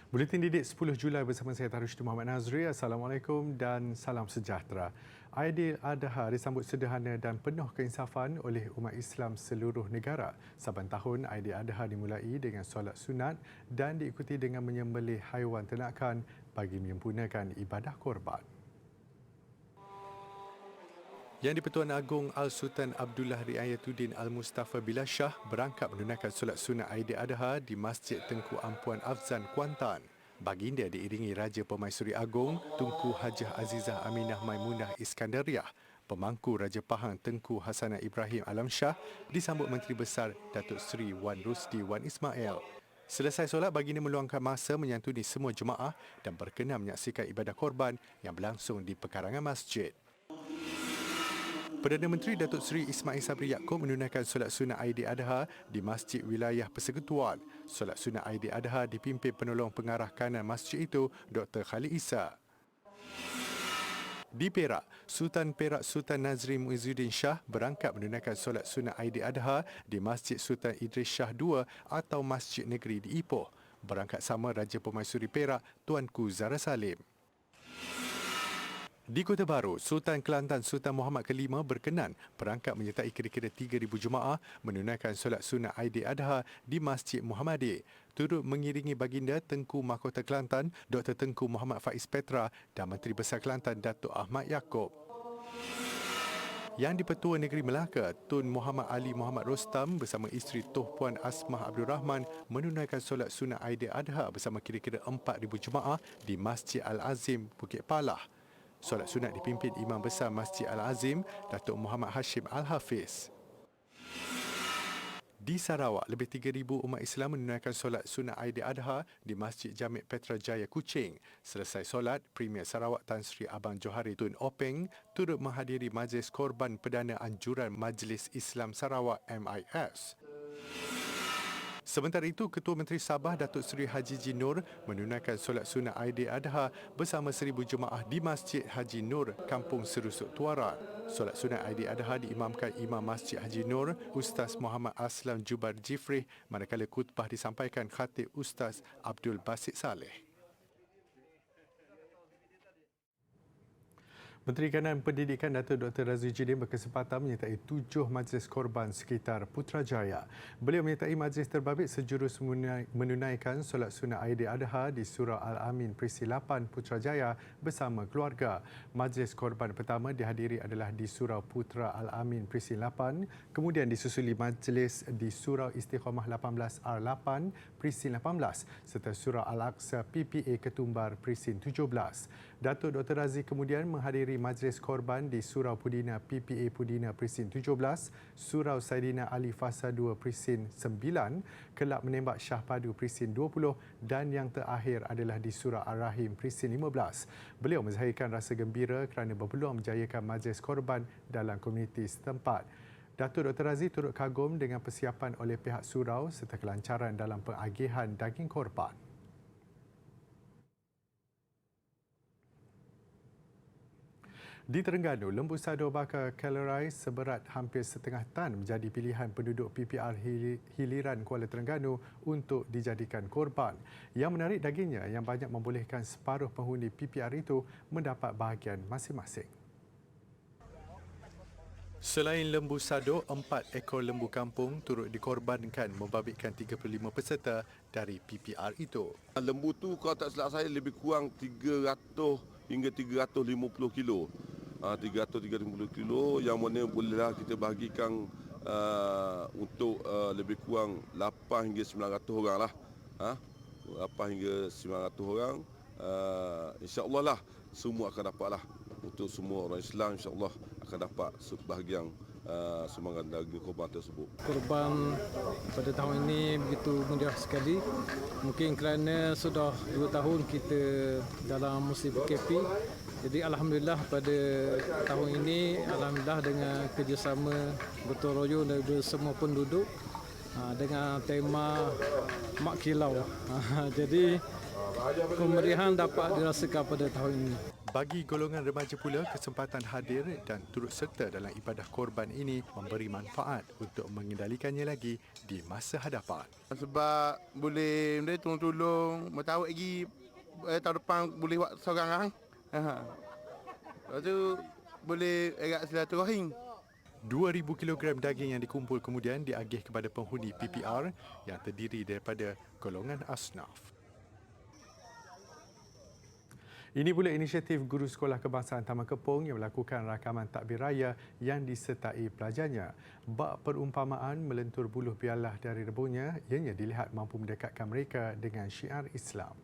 Buletin Didik 10 Julai bersama saya Tarushdin Muhammad Nazri. Assalamualaikum dan salam sejahtera. Aidil-Adha disambut sederhana dan penuh keinsafan oleh umat Islam seluruh negara. Saban tahun, Aidil-Adha dimulai dengan solat sunat dan diikuti dengan menyembelih haiwan ternakan bagi menyempurnakan ibadah korban. Yang di-Pertuan Agong Al-Sultan Abdullah Riayatuddin Al-Mustafa Billah Shah berangkap menunaikan solat sunat Aidil-Adha di Masjid Tengku Ampuan Afzan, Kuantan. Baginda diiringi Raja Permaisuri Agong Tunku Hajah Azizah Aminah Maimunah Iskandariah, pemangku Raja Pahang Tengku Hasanah Ibrahim Alam Shah, disambut Menteri Besar Datuk Seri Wan Rusdi Wan Ismail. Selesai solat, baginda meluangkan masa menyantuni semua jemaah dan berkenan menyaksikan ibadah korban yang berlangsung di pekarangan masjid. Perdana Menteri Datuk Seri Ismail Sabri Yaakob menunaikan solat sunat Aidil-Adha di Masjid Wilayah Persekutuan. Solat sunat Aidil-Adha dipimpin penolong pengarah kanan masjid itu, Dr. Khalid Isa. Di Perak, Sultan Perak Sultan Nazri Muizzuddin Shah berangkap menunaikan solat sunat Aidil-Adha di Masjid Sultan Idris Shah II atau Masjid Negeri di Ipoh. Berangkat sama Raja Permaisuri Perak Tuanku Zara Salim. Di Kota Baru, Sultan Kelantan Sultan Muhammad V berkenan berangkap menyertai kira-kira 3,000 jemaah menunaikan solat sunat Aidil-Adha di Masjid Muhammadiyah. Turut mengiringi baginda Tengku Mahkota Kelantan Dr. Tengku Muhammad Faiz Petra dan Menteri Besar Kelantan Datuk Ahmad Yaakob. Yang di-Pertua Negeri Melaka, Tun Muhammad Ali Muhammad Rostam bersama isteri Tuh Puan Asmah Abdul Rahman menunaikan solat sunat Aidil-Adha bersama kira-kira 4,000 jemaah di Masjid Al-Azim, Bukit Palah. Solat sunat dipimpin Imam Besar Masjid Al-Azim, Datuk Muhammad Hashim Al-Hafiz. Di Sarawak, lebih 3,000 umat Islam menunaikan solat sunat Aidil-Adha di Masjid Jamik Petrajaya Kuching. Selesai solat, Premier Sarawak Tan Sri Abang Johari Tun Openg turut menghadiri majlis korban perdana anjuran Majlis Islam Sarawak MIS. Sementara itu, Ketua Menteri Sabah Datuk Seri Haji Ji Nur menunaikan solat sunat Aidil-Adha bersama 1,000 jemaah di Masjid Haji Nur, Kampung Serusuk Tuaran. Solat sunat Aidil-Adha diimamkan Imam Masjid Haji Nur, Ustaz Muhammad Aslam Jubar Jifrih, manakala khutbah disampaikan Khatib Ustaz Abdul Basit Saleh. Menteri Kanan Pendidikan Datuk Dr. Razli Jidin berkesempatan menyertai 7 majlis korban sekitar Putrajaya. Beliau menyertai majlis terbabit sejurus menunaikan solat sunat Aidil-Adha di Surau Al-Amin Perisi 8 Putrajaya bersama keluarga. Majlis korban pertama dihadiri adalah di Surau Putra Al-Amin Perisi 8, kemudian disusuli majlis di Surau Istiqamah 18 R8 Perisin 18 serta Surau Al-Aqsa PPA Ketumbar Perisin 17. Datuk Dr. Razli kemudian menghadiri majlis korban di Surau Pudina PPA Pudina Perisin 17, Surau Saidina Ali Fasa 2 Perisin 9, Kelab Menembak Shah Padu Perisin 20 dan yang terakhir adalah di Surau Ar-Rahim Perisin 15. Beliau menzahirkan rasa gembira kerana berpeluang menjayakan majlis korban dalam komuniti setempat. Datuk Dr. Razli turut kagum dengan persiapan oleh pihak surau serta kelancaran dalam pengagihan daging korban. Di Terengganu, lembu sado bakar Calorais seberat hampir setengah tan menjadi pilihan penduduk PPR Hiliran Kuala Terengganu untuk dijadikan korban. Yang menarik, dagingnya yang banyak membolehkan separuh penghuni PPR itu mendapat bahagian masing-masing. Selain lembu sado, 4 ekor lembu kampung turut dikorbankan membabitkan 35 peserta dari PPR itu. Lembu tu kalau tak silap saya lebih kurang 300 hingga 350 kilo. 350 kilo yang mana bolehlah kita bahagikan untuk lebih kurang 8 hingga 900 orang lah. 8 hingga 900 orang. InsyaAllah lah semua akan dapat lah. Untuk semua orang Islam insyaAllah akan dapat sebahagian sumbangan daging korban tersebut. Korban pada tahun ini begitu mudah sekali. Mungkin kerana sudah 2 tahun kita dalam musim PKP. Jadi alhamdulillah pada tahun ini alhamdulillah dengan kerjasama gotong royong dari semua penduduk dengan tema Mak Kilau. Jadi kemeriahan dapat dirasakan pada tahun ini. Bagi golongan remaja pula, kesempatan hadir dan turut serta dalam ibadah korban ini memberi manfaat untuk mengendalikannya lagi di masa hadapan. Sebab boleh tolong-tolong, mau tahu lagi tahun depan boleh buat seorang orang. Lepas tu boleh erat silaturahim. 2,000 kilogram daging yang dikumpul kemudian diagih kepada penghuni PPR yang terdiri daripada golongan asnaf. Ini pula inisiatif Guru Sekolah Kebangsaan Taman Kepong yang melakukan rakaman takbir raya yang disertai pelajarnya. Bak perumpamaan melentur buluh bialah dari rebungnya, ianya dilihat mampu mendekatkan mereka dengan syiar Islam.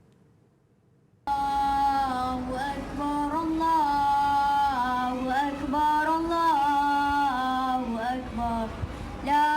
Allahu Akbar, Allahu Akbar, Allahu Akbar. La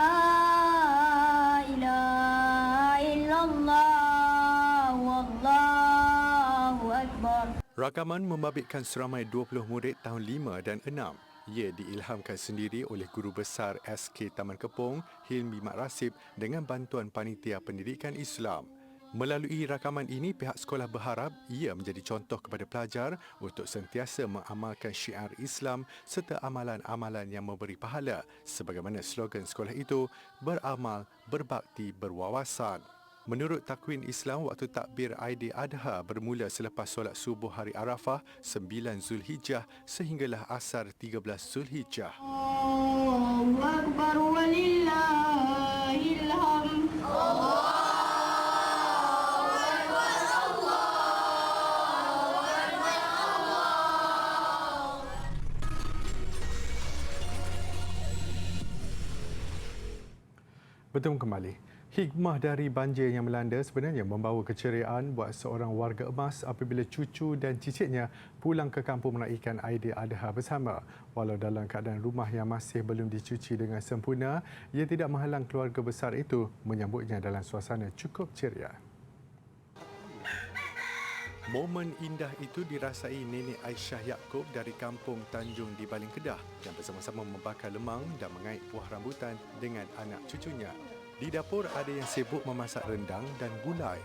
ilaha illallah, wallahu akbar. Rakaman membabitkan seramai 20 murid tahun 5 dan 6. Ia diilhamkan sendiri oleh Guru Besar SK Taman Kepong, Hilmi Mat Rasib dengan bantuan Panitia Pendidikan Islam. Melalui rakaman ini, pihak sekolah berharap ia menjadi contoh kepada pelajar untuk sentiasa mengamalkan syiar Islam serta amalan-amalan yang memberi pahala sebagaimana slogan sekolah itu, beramal, berbakti, berwawasan. Menurut takwin Islam, waktu takbir Aidil-Adha bermula selepas solat subuh hari Arafah 9 Zulhijjah sehinggalah asar 13 Zulhijjah. Allahu Akbar walillahil hamd. Bertemu kembali. Hikmah dari banjir yang melanda sebenarnya membawa keceriaan buat seorang warga emas apabila cucu dan cicitnya pulang ke kampung meraihkan Aidil-Adha bersama. Walau dalam keadaan rumah yang masih belum dicuci dengan sempurna, ia tidak menghalang keluarga besar itu menyambutnya dalam suasana cukup ceria. Momen indah itu dirasai Nenek Aisyah Yaakob dari kampung Tanjung di Baling Kedah yang bersama-sama membakar lemang dan mengait buah rambutan dengan anak cucunya. Di dapur ada yang sibuk memasak rendang dan gulai.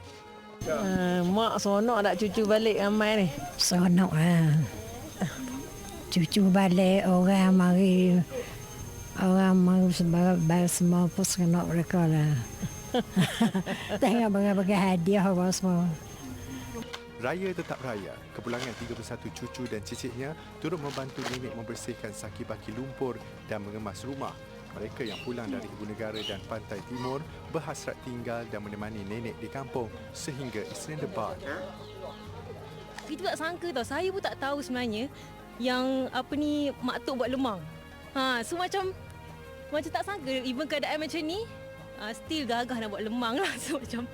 Mak seronok nak cucu balik ramai ni. Seronok lah. Cucu balik, orang mari sebab semua pun seronok mereka lah. Tengok bagi hadiah orang semua. Raya tetap raya, kepulangan 31 cucu dan cicitnya turut membantu nenek membersihkan saki-baki lumpur dan mengemas rumah. Mereka yang pulang dari ibu negara dan pantai timur berhasrat tinggal dan menemani nenek di kampung sehingga Isnin depan. Kita tak sangka tau, saya pun tak tahu sebenarnya yang mak tok buat lemang. So macam tak sangka even keadaan macam ni, still gagah nak buat lemang lah. So macam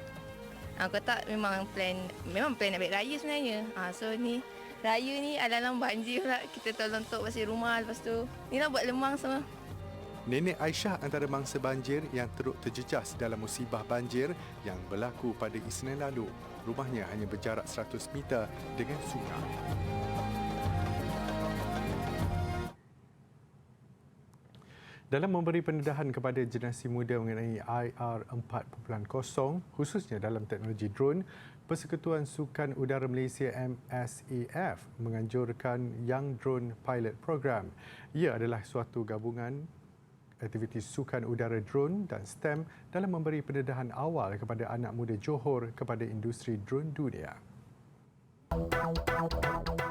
Aku tak memang plan nak balik raya sebenarnya. So ni raya ni alang-alang banjir pula, kita tolong tok bersih rumah, lepas tu ni nak buat lemang semua. Nenek Aisyah antara mangsa banjir yang teruk terjejas dalam musibah banjir yang berlaku pada Isnin lalu. Rumahnya hanya berjarak 100 meter dengan sungai. Dalam memberi pendedahan kepada generasi muda mengenai IR 4.0, khususnya dalam teknologi drone, Persekutuan Sukan Udara Malaysia MSAF menganjurkan Young Drone Pilot Program. Ia adalah suatu gabungan aktiviti sukan udara drone dan STEM dalam memberi pendedahan awal kepada anak muda Johor kepada industri drone dunia.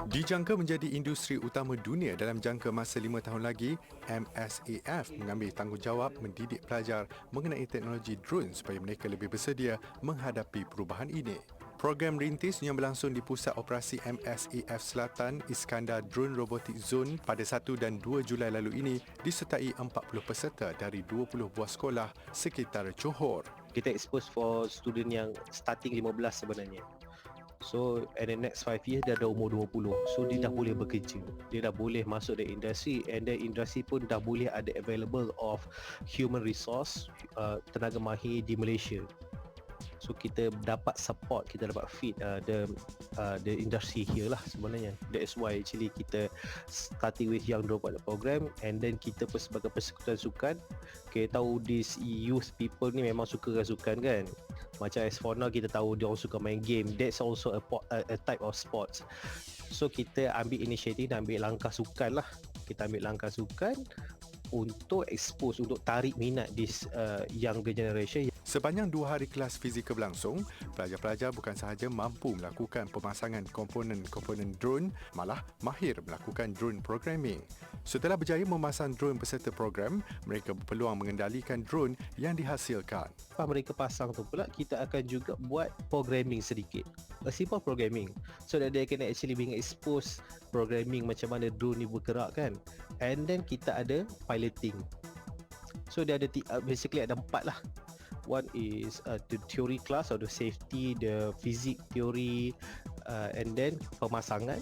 Dijangka menjadi industri utama dunia dalam jangka masa 5 tahun lagi, MSAF mengambil tanggungjawab mendidik pelajar mengenai teknologi drone supaya mereka lebih bersedia menghadapi perubahan ini. Program rintis yang berlangsung di Pusat Operasi MSAF Selatan Iskandar Drone Robotic Zone pada 1 dan 2 Julai lalu ini disertai 40 peserta dari 20 buah sekolah sekitar Johor. Kita expose for student yang starting 15 sebenarnya. So in the next 5 years dia dah umur 20. So dia dah boleh bekerja. Dia dah boleh masuk the industry, and the industry pun dah boleh ada available of human resource, tenaga mahir di Malaysia. So kita dapat support, kita dapat feed the industry here lah sebenarnya. That's why actually kita starting with Young Drone Pilot Program, and then kita pun sebagai persekutuan sukan, kita tahu these youth people ni memang suka rasukan kan. Macam as for now kita tahu dia orang suka main game. That's also a type of sports. So kita ambil inisiatif dan ambil langkah sukan lah. Kita ambil langkah sukan untuk expose, untuk tarik minat this younger generation. Sepanjang 2 hari kelas fizikal berlangsung, pelajar-pelajar bukan sahaja mampu melakukan pemasangan komponen-komponen drone, malah mahir melakukan drone programming. Setelah berjaya memasang drone peserta program, mereka berpeluang mengendalikan drone yang dihasilkan. Lepas mereka pasang tu pula, kita akan juga buat programming sedikit. A simple programming. So that they can actually being exposed programming macam mana drone ni bergerak kan. And then kita ada piloting. So dia ada basically ada 4 lah. One is the theory class or the safety, the physics theory, and then pemasangan,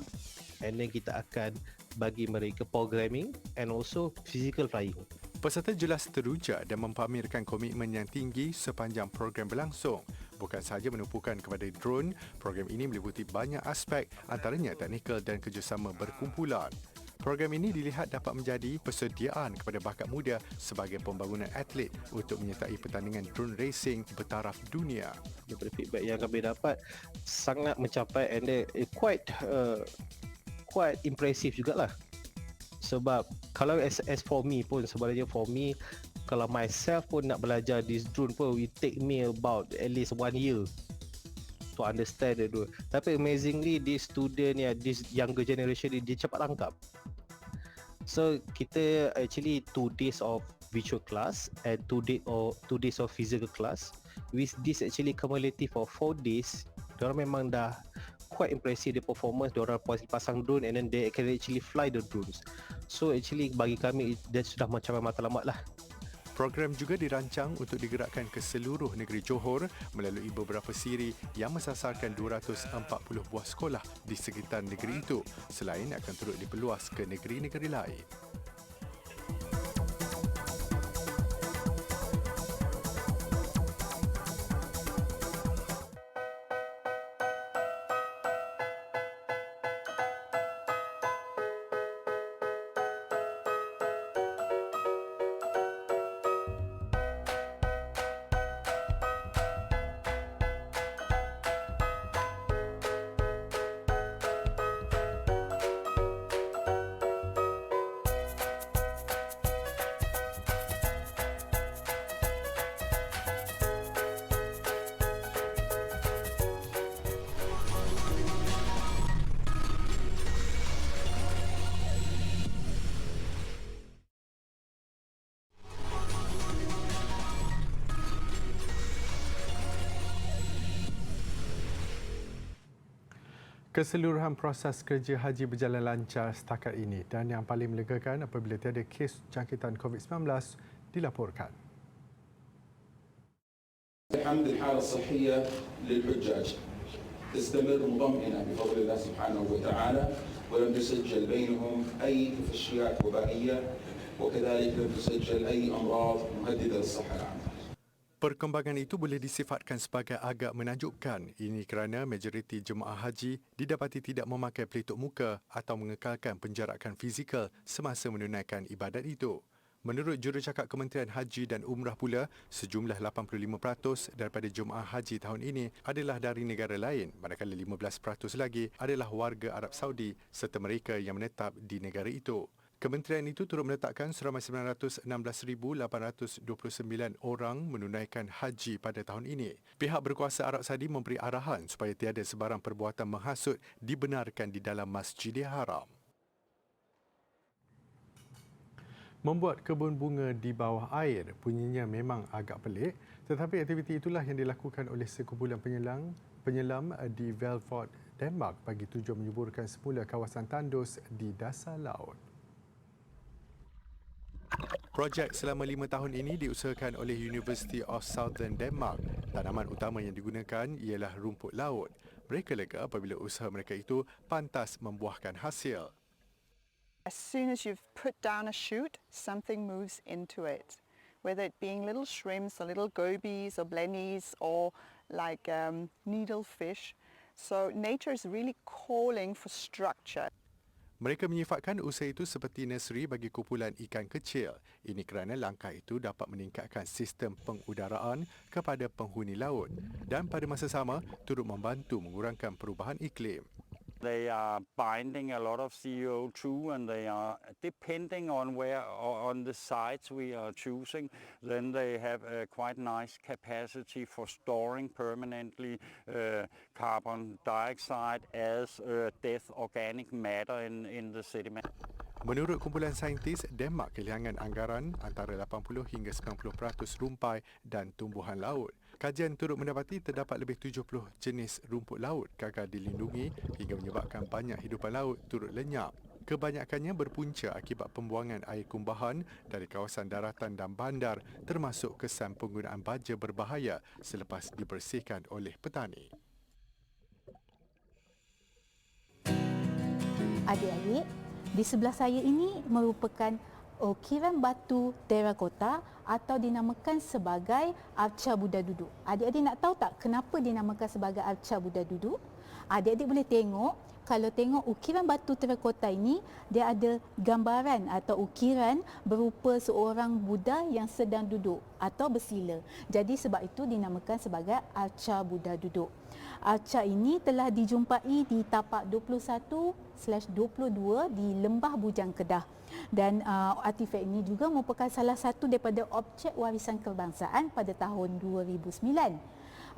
and then kita akan bagi mereka programming and also physical flying. Peserta jelas teruja dan mempamerkan komitmen yang tinggi sepanjang program berlangsung. Bukan sahaja menumpukan kepada drone, program ini meliputi banyak aspek, antaranya teknikal dan kerjasama berkumpulan. Program ini dilihat dapat menjadi persediaan kepada bakat muda sebagai pembangunan atlet untuk menyertai pertandingan drone racing bertaraf dunia. Daripada feedback yang kami dapat, sangat mencapai and quite impressive jugalah. Sebab kalau as for me pun, sebenarnya for me, kalau myself pun nak belajar this drone pun, it take me about at least 1 year to understand the drone. Tapi amazingly, this student ya, this younger generation dia cepat tangkap. So kita actually 2 days of virtual class and 2 days of physical class. With this actually cumulative of 4 days, diorang memang dah quite impressive the performance. Diorang pasang drone and then they can actually fly the drones. So actually bagi kami dia sudah mencapai matlamat lah. Program juga dirancang untuk digerakkan ke seluruh negeri Johor melalui beberapa siri yang mensasarkan 240 buah sekolah di sekitar negeri itu, selain akan turut diperluas ke negeri-negeri lain. Keseluruhan proses kerja haji berjalan lancar setakat ini dan yang paling melegakan apabila tiada kes jangkitan COVID-19 dilaporkan. الحمد الحالة الصحية للحجاج تستمر مطمئنة بفضل الله سبحانه وتعالى ولم تسجل بينهم أي تفشيات وبائية وكذلك لم تسجل أي أمراض مهددة للصحة العامة. Perkembangan itu boleh disifatkan sebagai agak menakjubkan. Ini kerana majoriti jemaah haji didapati tidak memakai pelitup muka atau mengekalkan penjarakan fizikal semasa menunaikan ibadat itu. Menurut jurucakap Kementerian Haji dan Umrah pula, sejumlah 85% daripada jemaah haji tahun ini adalah dari negara lain, manakala 15% lagi adalah warga Arab Saudi serta mereka yang menetap di negara itu. Kementerian itu turut meletakkan seramai 916,829 orang menunaikan haji pada tahun ini. Pihak berkuasa Arab Saudi memberi arahan supaya tiada sebarang perbuatan menghasut dibenarkan di dalam Masjidil Haram. Membuat kebun bunga di bawah air bunyinya memang agak pelik, tetapi aktiviti itulah yang dilakukan oleh sekumpulan penyelam di Velford, Denmark bagi tujuan menyuburkan semula kawasan tandus di dasar laut. Projek selama 5 tahun ini diusahakan oleh University of Southern Denmark. Tanaman utama yang digunakan ialah rumput laut. Mereka lega apabila usaha mereka itu pantas membuahkan hasil. As soon as you've put down a shoot, something moves into it. Whether it being little shrimps or little gobies or blennies or like needlefish. So nature is really calling for structure. Mereka menyifatkan usaha itu seperti nursery bagi kumpulan ikan kecil. Ini kerana langkah itu dapat meningkatkan sistem pengudaraan kepada penghuni laut dan pada masa sama turut membantu mengurangkan perubahan iklim. They are binding a lot of CO2 and they are, depending on on the sites we are choosing, then they have a quite nice capacity for storing permanently carbon dioxide as dead organic matter in the sediment. Menurut kumpulan saintis, Denmark kehilangan anggaran antara 80 hingga 90% rumpai dan tumbuhan laut. Kajian turut mendapati terdapat lebih 70 jenis rumput laut gagal dilindungi hingga menyebabkan banyak hidupan laut turut lenyap. Kebanyakannya berpunca akibat pembuangan air kumbahan dari kawasan daratan dan bandar, termasuk kesan penggunaan baja berbahaya selepas dibersihkan oleh petani. Adik-adik, di sebelah saya ini merupakan ukiran batu terakota atau dinamakan sebagai arca Buddha duduk. Adik-adik nak tahu tak kenapa dinamakan sebagai arca Buddha duduk? Adik-adik boleh tengok, kalau tengok ukiran batu terakota ini, dia ada gambaran atau ukiran berupa seorang Buddha yang sedang duduk atau bersila. Jadi sebab itu dinamakan sebagai arca Buddha duduk. Arca ini telah dijumpai di tapak 21/22 di Lembah Bujang Kedah. Dan artifak ini juga merupakan salah satu daripada objek warisan kebangsaan pada tahun 2009.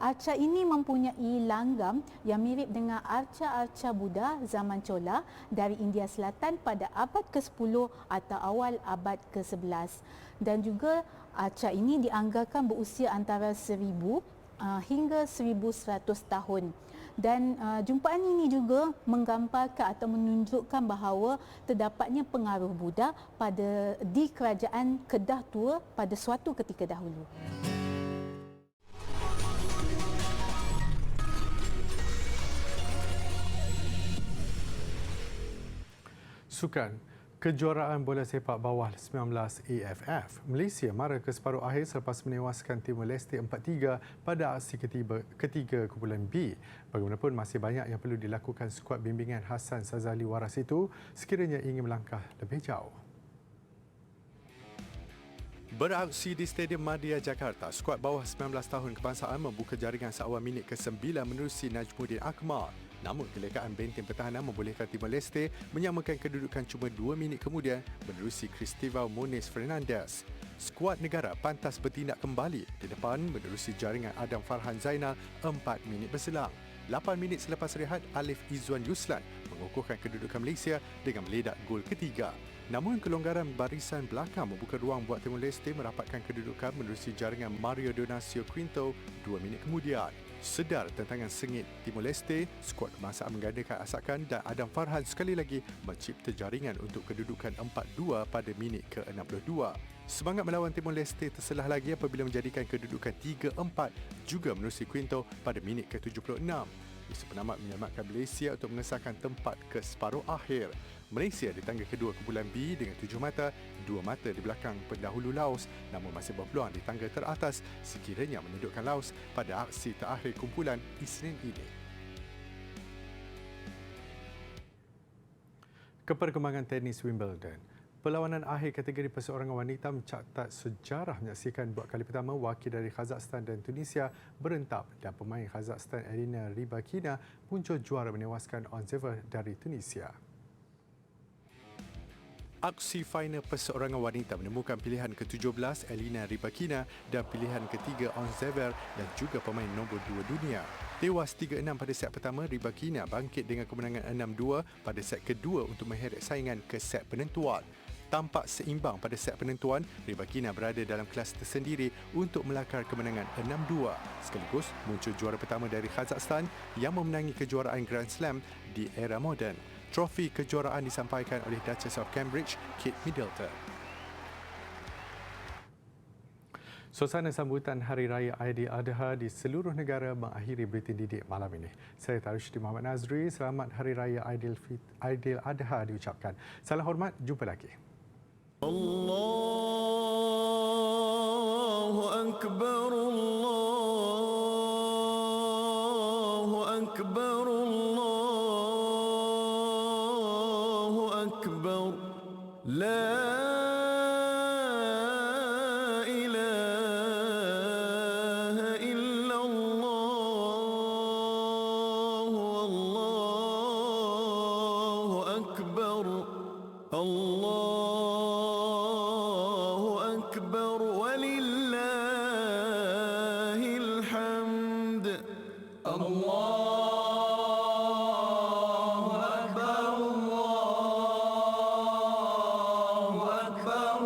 Arca ini mempunyai langgam yang mirip dengan arca-arca Buddha zaman Chola dari India Selatan pada abad ke-10 atau awal abad ke-11. Dan juga arca ini dianggarkan berusia antara 1000 hingga 1100 tahun. Dan jumpaan ini juga menggambarkan atau menunjukkan bahawa terdapatnya pengaruh Buddha di kerajaan Kedah Tua pada suatu ketika dahulu. Sukan. Kejuaraan bola sepak bawah 19 AFF. Malaysia mara ke separuh akhir selepas menewaskan Timor Leste 4-3 pada aksi ketiga kumpulan B. Bagaimanapun masih banyak yang perlu dilakukan skuad bimbingan Hassan Sazali Waras itu sekiranya ingin melangkah lebih jauh. Beraksi di Stadium Madia, Jakarta, skuad bawah 19 tahun kebangsaan membuka jaringan seawal minit ke-9 menerusi Najmuddin Akmal. Namun kelekaan benteng pertahanan membolehkan Timor Leste menyamakan kedudukan cuma 2 minit kemudian menerusi Cristóvão Muniz Fernandes. Skuad negara pantas bertindak kembali di depan menerusi jaringan Adam Farhan Zainal 4 minit berselang. 8 minit selepas rehat, Alif Izzuan Yuslan mengukuhkan kedudukan Malaysia dengan meledak gol ketiga. Namun kelonggaran barisan belakang membuka ruang buat Timor Leste merapatkan kedudukan menerusi jaringan Mario Donacio Quinto 2 minit kemudian. Sedar tentangan sengit Timor Leste, skuad kebangsaan menggandakan asakan dan Adam Farhan sekali lagi mencipta jaringan untuk kedudukan 4-2 pada minit ke-62. Semangat melawan Timor Leste terselah lagi apabila menjadikan kedudukan 3-4 juga menerusi Quinto pada minit ke-76. Isu penamat menyelamatkan Malaysia untuk mengesahkan tempat ke separuh akhir. Malaysia di tangga kedua kumpulan B dengan 7 mata, 2 mata di belakang pendahulu Laos, namun masih berpeluang di tangga teratas sekiranya menyedutkan Laos pada aksi terakhir kumpulan Isnin ini. Keperkembangan tenis Wimbledon. Perlawanan akhir kategori perseorangan wanita mencatat sejarah menyaksikan buat kali pertama wakil dari Kazakhstan dan Tunisia berentap dan pemain Kazakhstan Elina Rybakina muncul juara menewaskan Onzeva dari Tunisia. Aksi final perseorangan wanita menemukan pilihan ke-17 Elina Rybakina dan pilihan ketiga Onzeva dan juga pemain nombor 2 dunia. Tewas 3-6 pada set pertama, Rybakina bangkit dengan kemenangan 6-2 pada set kedua untuk mengheret saingan ke set penentuan. Tampak seimbang pada set penentuan, Rybakina berada dalam kelas tersendiri untuk melakar kemenangan 6-2. Sekaligus muncul juara pertama dari Kazakhstan yang memenangi kejuaraan Grand Slam di era moden. Trofi kejuaraan disampaikan oleh Duchess of Cambridge, Kate Middleton. Suasana sambutan Hari Raya Aidiladha di seluruh negara mengakhiri Buletin Didik malam ini. Saya Tarusydi Muhammad Nazri, selamat Hari Raya Aidiladha diucapkan. Salam hormat, jumpa lagi. Allahu Akbar, Allahu Akbar, Allahu Akbar, la ilaha illallah, wallahu Allahu Akbar, Allahu Akbar,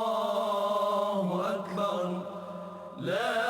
Allahu Akbar. La